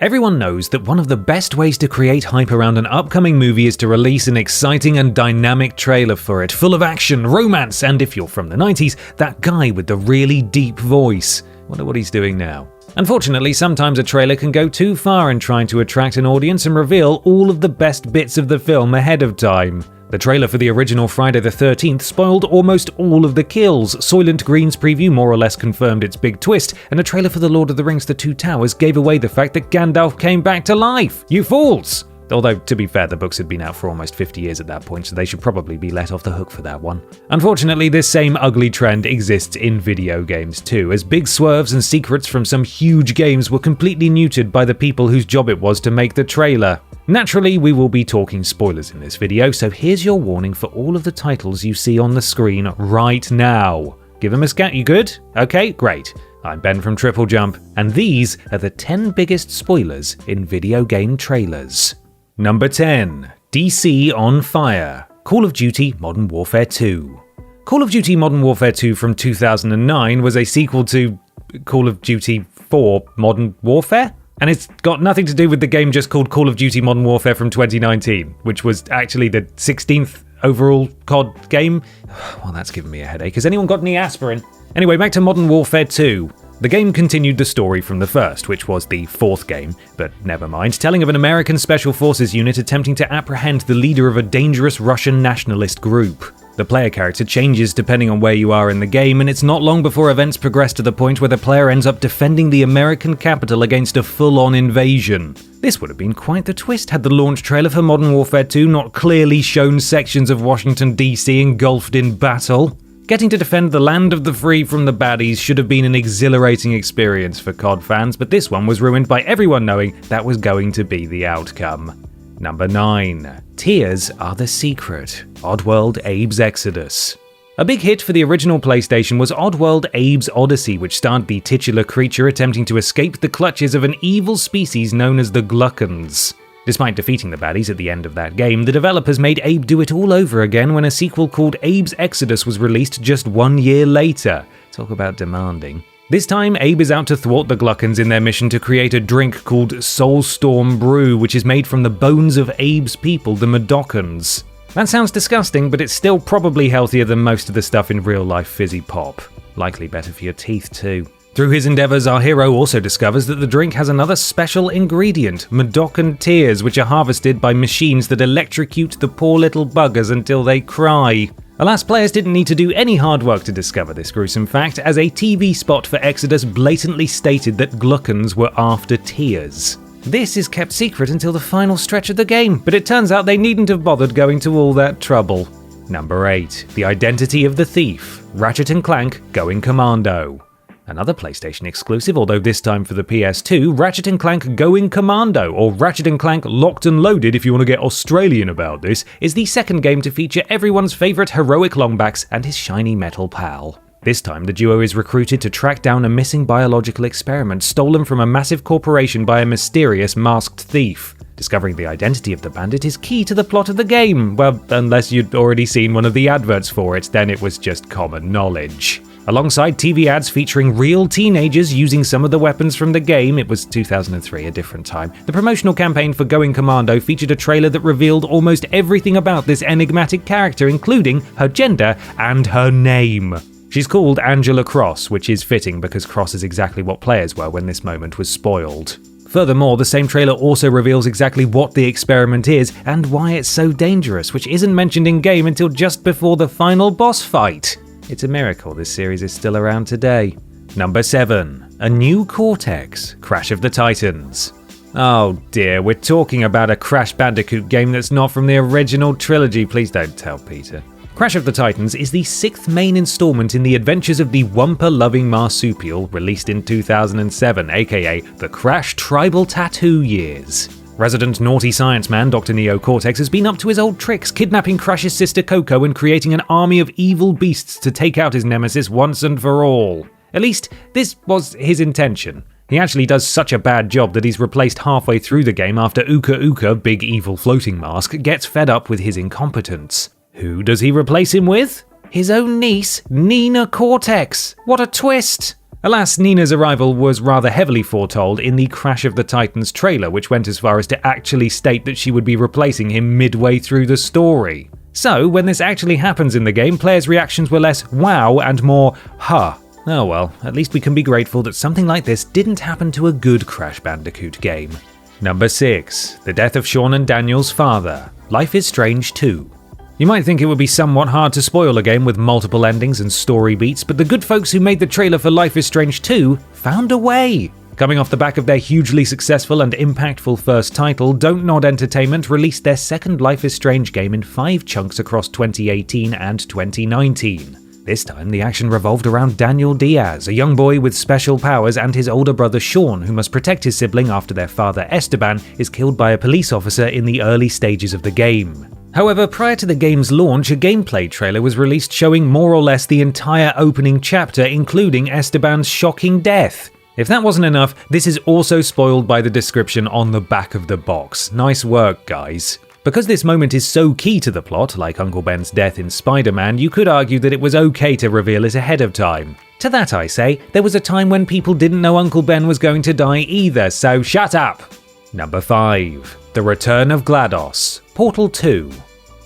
Everyone knows that one of the best ways to create hype around an upcoming movie is to release an exciting and dynamic trailer for it, full of action, romance, and if you're from the 90s, that guy with the really deep voice. Wonder what he's doing now. Unfortunately, sometimes a trailer can go too far in trying to attract an audience and reveal all of the best bits of the film ahead of time. The trailer for the original Friday the 13th spoiled almost all of the kills, Soylent Green's preview more or less confirmed its big twist, and a trailer for The Lord of the Rings The Two Towers gave away the fact that Gandalf came back to life. You fools! Although, to be fair, the books had been out for almost 50 years at that point, so they should probably be let off the hook for that one. Unfortunately, this same ugly trend exists in video games too, as big swerves and secrets from some huge games were completely neutered by the people whose job it was to make the trailer. Naturally, we will be talking spoilers in this video, so here's your warning for all of the titles you see on the screen right now. Give them a scan, you good? Okay, great. I'm Ben from TripleJump, and these are the 10 biggest spoilers in video game trailers. Number 10. DC on Fire. Call of Duty Modern Warfare 2. Call of Duty Modern Warfare 2 from 2009 was a sequel to Call of Duty 4 Modern Warfare? And it's got nothing to do with the game just called Call of Duty Modern Warfare from 2019, which was actually the 16th overall COD game. Well, that's giving me a headache. Has anyone got any aspirin? Anyway, back to Modern Warfare 2. The game continued the story from the first, which was the fourth game, but never mind, telling of an American Special Forces unit attempting to apprehend the leader of a dangerous Russian nationalist group. The player character changes depending on where you are in the game, and it's not long before events progress to the point where the player ends up defending the American capital against a full-on invasion. This would have been quite the twist had the launch trailer for Modern Warfare 2 not clearly shown sections of Washington DC engulfed in battle. Getting to defend the land of the free from the baddies should have been an exhilarating experience for COD fans, but this one was ruined by everyone knowing that was going to be the outcome. Number 9. Tears Are the Secret. Oddworld Abe's Exodus. A big hit for the original PlayStation was Oddworld Abe's Odyssey, which starred the titular creature attempting to escape the clutches of an evil species known as the Gluckons. Despite defeating the baddies at the end of that game, the developers made Abe do it all over again when a sequel called Abe's Exodus was released just 1 year later. Talk about demanding. This time, Abe is out to thwart the Gluckons in their mission to create a drink called Soulstorm Brew, which is made from the bones of Abe's people, the Mudokons. That sounds disgusting, but it's still probably healthier than most of the stuff in real-life fizzy pop. Likely better for your teeth too. Through his endeavours, our hero also discovers that the drink has another special ingredient, Mudokon tears, which are harvested by machines that electrocute the poor little buggers until they cry. Alas, players didn't need to do any hard work to discover this gruesome fact, as a TV spot for Exodus blatantly stated that Gluckons were after tears. This is kept secret until the final stretch of the game, but it turns out they needn't have bothered going to all that trouble. Number 8. The Identity of the Thief. Ratchet & Clank Going Commando. Another PlayStation exclusive, although this time for the PS2, Ratchet & Clank Going Commando, or Ratchet & Clank Locked and Loaded if you want to get Australian about this, is the second game to feature everyone's favourite heroic longbacks and his shiny metal pal. This time, the duo is recruited to track down a missing biological experiment stolen from a massive corporation by a mysterious masked thief. Discovering the identity of the bandit is key to the plot of the game. Well, unless you'd already seen one of the adverts for it, then it was just common knowledge. Alongside TV ads featuring real teenagers using some of the weapons from the game, it was 2003, a different time, the promotional campaign for Going Commando featured a trailer that revealed almost everything about this enigmatic character, including her gender and her name. She's called Angela Cross, which is fitting because Cross is exactly what players were when this moment was spoiled. Furthermore, the same trailer also reveals exactly what the experiment is and why it's so dangerous, which isn't mentioned in-game until just before the final boss fight. It's a miracle this series is still around today. Number 7. A New Cortex, Crash of the Titans. Oh dear, we're talking about a Crash Bandicoot game that's not from the original trilogy. Please don't tell Peter. Crash of the Titans is the 6th main installment in the adventures of the Wumpa-loving marsupial released in 2007, aka the Crash Tribal Tattoo Years. Resident naughty science man Dr. Neo Cortex has been up to his old tricks, kidnapping Crash's sister Coco and creating an army of evil beasts to take out his nemesis once and for all. At least, this was his intention. He actually does such a bad job that he's replaced halfway through the game after Uka Uka, big evil floating mask, gets fed up with his incompetence. Who does he replace him with? His own niece, Nina Cortex. What a twist! Alas, Nina's arrival was rather heavily foretold in the Crash of the Titans trailer, which went as far as to actually state that she would be replacing him midway through the story. So, when this actually happens in the game, players' reactions were less wow and more huh. Oh well, at least we can be grateful that something like this didn't happen to a good Crash Bandicoot game. Number 6. The death of Sean and Daniel's father. Life is Strange 2. You might think it would be somewhat hard to spoil a game with multiple endings and story beats, but the good folks who made the trailer for Life is Strange 2 found a way. Coming off the back of their hugely successful and impactful first title, Don't Nod Entertainment released their second Life is Strange game in 5 chunks across 2018 and 2019. This time, the action revolved around Daniel Diaz, a young boy with special powers, and his older brother Sean, who must protect his sibling after their father Esteban is killed by a police officer in the early stages of the game. However, prior to the game's launch, a gameplay trailer was released showing more or less the entire opening chapter, including Esteban's shocking death. If that wasn't enough, this is also spoiled by the description on the back of the box. Nice work, guys. Because this moment is so key to the plot, like Uncle Ben's death in Spider-Man, you could argue that it was okay to reveal it ahead of time. To that I say, there was a time when people didn't know Uncle Ben was going to die either, so shut up! Number 5. The Return of GLaDOS. Portal 2.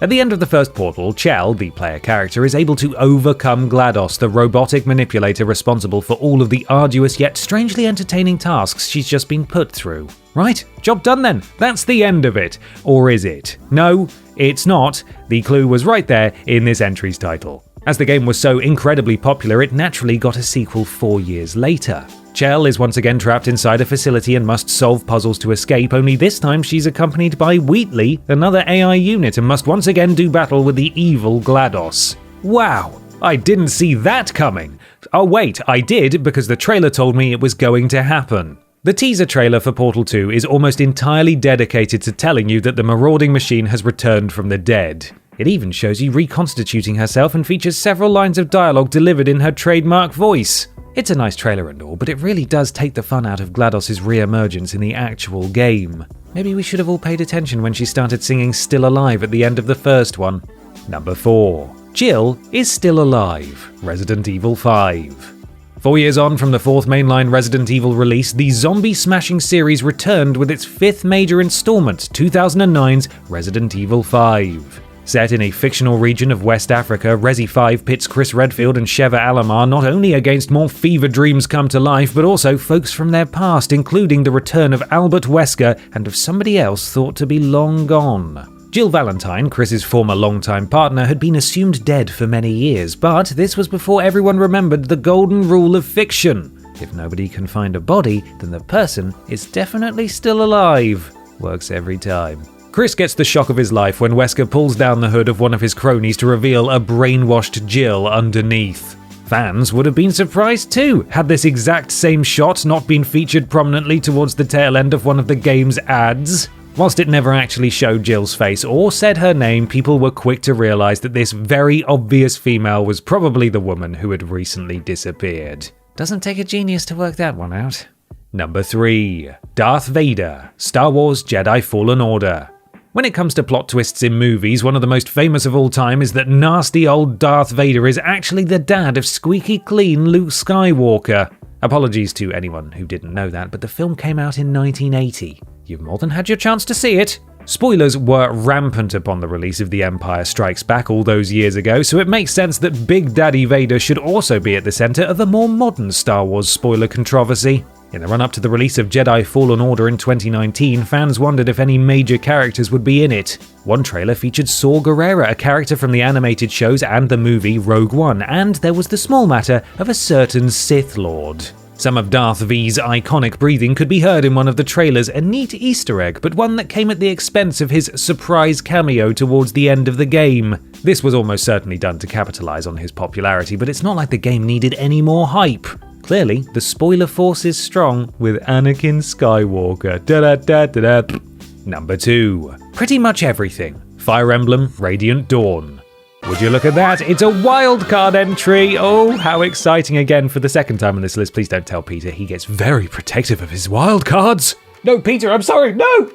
At the end of the first Portal, Chell, the player character, is able to overcome GLaDOS, the robotic manipulator responsible for all of the arduous yet strangely entertaining tasks she's just been put through. Right, job done then. That's the end of it. Or is it? No, it's not. The clue was right there in this entry's title. As the game was so incredibly popular, it naturally got a sequel 4 years later. Chell is once again trapped inside a facility and must solve puzzles to escape, only this time she's accompanied by Wheatley, another AI unit, and must once again do battle with the evil GLaDOS. Wow, I didn't see that coming. Oh wait, I did, because the trailer told me it was going to happen. The teaser trailer for Portal 2 is almost entirely dedicated to telling you that the marauding machine has returned from the dead. It even shows you reconstituting herself and features several lines of dialogue delivered in her trademark voice. It's a nice trailer and all, but it really does take the fun out of GLaDOS' re-emergence in the actual game. Maybe we should have all paid attention when she started singing Still Alive at the end of the first one. Number 4. Jill is still alive. Resident Evil 5. 4 years on from the 4th mainline Resident Evil release, the zombie-smashing series returned with its 5th major installment, 2009's Resident Evil 5. Set in a fictional region of West Africa, Resi 5 pits Chris Redfield and Sheva Alomar not only against more fever dreams come to life, but also folks from their past, including the return of Albert Wesker and of somebody else thought to be long gone. Jill Valentine, Chris's former longtime partner, had been assumed dead for many years, but this was before everyone remembered the golden rule of fiction. If nobody can find a body, then the person is definitely still alive. Works every time. Chris gets the shock of his life when Wesker pulls down the hood of one of his cronies to reveal a brainwashed Jill underneath. Fans would have been surprised too, had this exact same shot not been featured prominently towards the tail end of one of the game's ads. Whilst it never actually showed Jill's face or said her name, people were quick to realise that this very obvious female was probably the woman who had recently disappeared. Doesn't take a genius to work that one out. Number 3. Darth Vader, Star Wars Jedi Fallen Order. When it comes to plot twists in movies, one of the most famous of all time is that nasty old Darth Vader is actually the dad of squeaky clean Luke Skywalker. Apologies to anyone who didn't know that, but the film came out in 1980. You've more than had your chance to see it. Spoilers were rampant upon the release of The Empire Strikes Back all those years ago, so it makes sense that Big Daddy Vader should also be at the centre of a more modern Star Wars spoiler controversy. In the run-up to the release of Jedi Fallen Order in 2019, fans wondered if any major characters would be in it. One trailer featured Saw Gerrera, a character from the animated shows and the movie Rogue One, and there was the small matter of a certain Sith Lord. Some of Darth V's iconic breathing could be heard in one of the trailers, a neat Easter egg, but one that came at the expense of his surprise cameo towards the end of the game. This was almost certainly done to capitalize on his popularity, but it's not like the game needed any more hype. Clearly, the spoiler force is strong with Anakin Skywalker. Da-da-da-da-da. Number 2. Pretty much everything. Fire Emblem Radiant Dawn. Would you look at that? It's a wildcard entry! Oh, how exciting again for the second time on this list. Please don't tell Peter, he gets very protective of his wildcards. No, Peter, I'm sorry, no!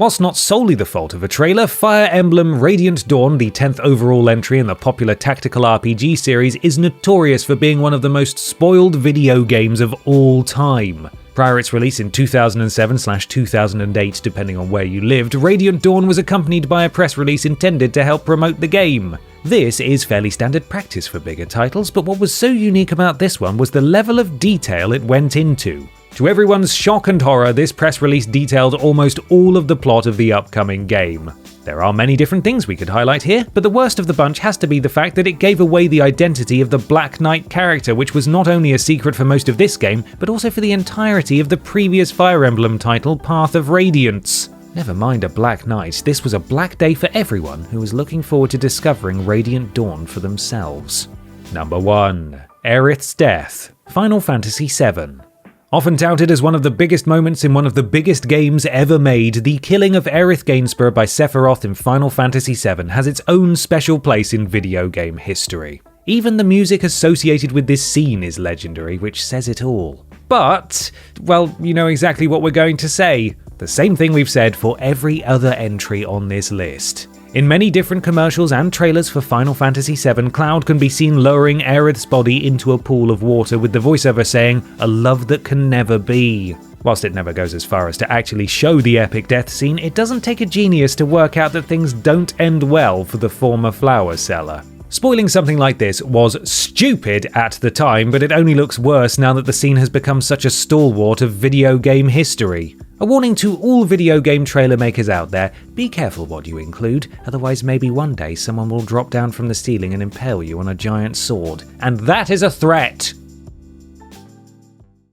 Whilst not solely the fault of a trailer, Fire Emblem Radiant Dawn, the 10th overall entry in the popular tactical RPG series, is notorious for being one of the most spoiled video games of all time. Prior its release in 2007/2008, depending on where you lived, Radiant Dawn was accompanied by a press release intended to help promote the game. This is fairly standard practice for bigger titles, but what was so unique about this one was the level of detail it went into. To everyone's shock and horror, this press release detailed almost all of the plot of the upcoming game. There are many different things we could highlight here, but the worst of the bunch has to be the fact that it gave away the identity of the Black Knight character, which was not only a secret for most of this game, but also for the entirety of the previous Fire Emblem title, Path of Radiance. Never mind a Black Knight, this was a black day for everyone who was looking forward to discovering Radiant Dawn for themselves. Number 1. Aerith's Death, Final Fantasy VII. Often touted as one of the biggest moments in one of the biggest games ever made, the killing of Aerith Gainsborough by Sephiroth in Final Fantasy VII has its own special place in video game history. Even the music associated with this scene is legendary, which says it all. But, well, you know exactly what we're going to say. The same thing we've said for every other entry on this list. In many different commercials and trailers for Final Fantasy VII, Cloud can be seen lowering Aerith's body into a pool of water with the voiceover saying, "A love that can never be." Whilst it never goes as far as to actually show the epic death scene, it doesn't take a genius to work out that things don't end well for the former flower seller. Spoiling something like this was stupid at the time, but it only looks worse now that the scene has become such a stalwart of video game history. A warning to all video game trailer makers out there, be careful what you include, otherwise maybe one day someone will drop down from the ceiling and impale you on a giant sword. And that is a threat!